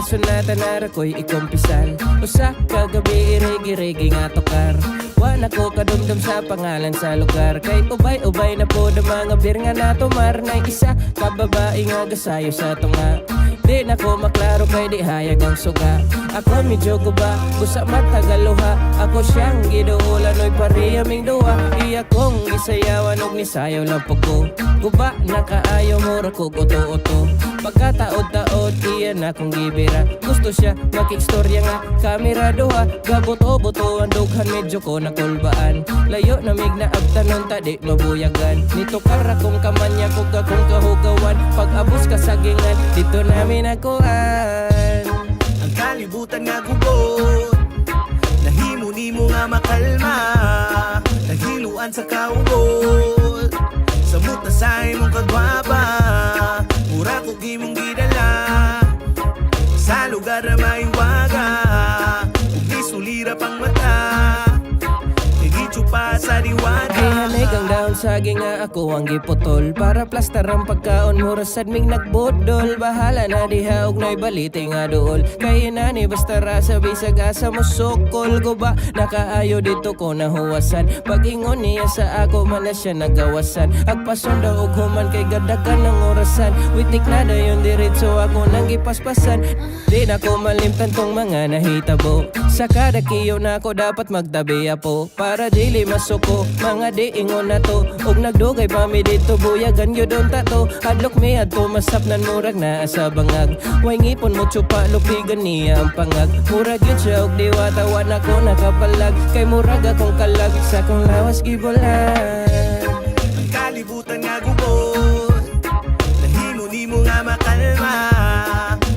sunatan nara ko'y ikumpisal. Usa kagabi irigi-rigi nga tokar. Wala ko kadumdum sa pangalan sa lugar. Kay ubay-ubay na po da mga bir nga natumar. Na isa kababae nga gasayo sa tunga. Di na ko maklaro kay di hayag ang suga. Ako medyo guba, busa matagaluha. Ako siyang giduulan oy pariyaming duwa. Iya kong gisayawan og nisayaw lang po ko. Guba nakaayo mura ko uto-uto. Pagkataod-taod iya na kong gibira. Gusto siya makikstorya nga kamera duha. Gabuto-buto ang dughan medyo ko nakulbaan. Layo na mig na agtanon tadi mabuyagan. Nito kara kong kamanya kog akong kahugawan. Pag abos ka sa gingan dito namin nakuan. Ang kalibutan nga gubot, nahimo-nimo nga makalma. Naghiluan sa kaubot, samot na sa imong kagwapa. Mura ko gimong gidala sa lugar na maiwaga. Ug di sulira pang mata, pa sa diwata. Gihanig ang daon saging nga ako ang giputol. Para plastar ang pagkaon mo rasad ming nagbudol. Bahala na diha og nay balite nga duol. Kay inani basta rasa bisag asa mo sukol. Guba nakaayo dito ko nahuwasan. Pag-ingon niya sa ako man na siya nagawasan. Agpason daw og human kay gadakan ng orasan. Witik na dayon diretso ako nang gipaspasan. Di na ko malimtan tong mga nahitabo. Sa kada kiyo na ako dapat magtabi po. Para dili masuko, mga di ingon na to. Og nagdugay pa mi dito, buyagan yun don tato. Hadlok mi adto masapnan murag na sa bangag. Way ngipon mo tsupa, lupigan niya ang pangag. Murag yun siya og diwatawan ako nakapalag. Kay murag akong kalag, sa kong lawas gibulan. Ang kalibutan nga gubot, nahimo-nimo nga makalma.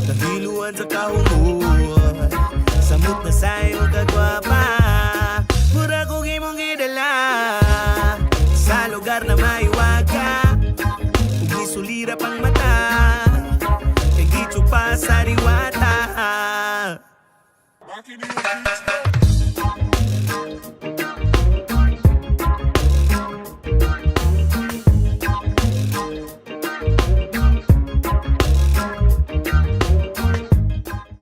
Naghiluan sa kahunguan, samot na sa iyong kagwapa. Mura ko gimong gidala sa lugar na maiwaga. Ug isulira pang mata, kay gitso pa sa diwata.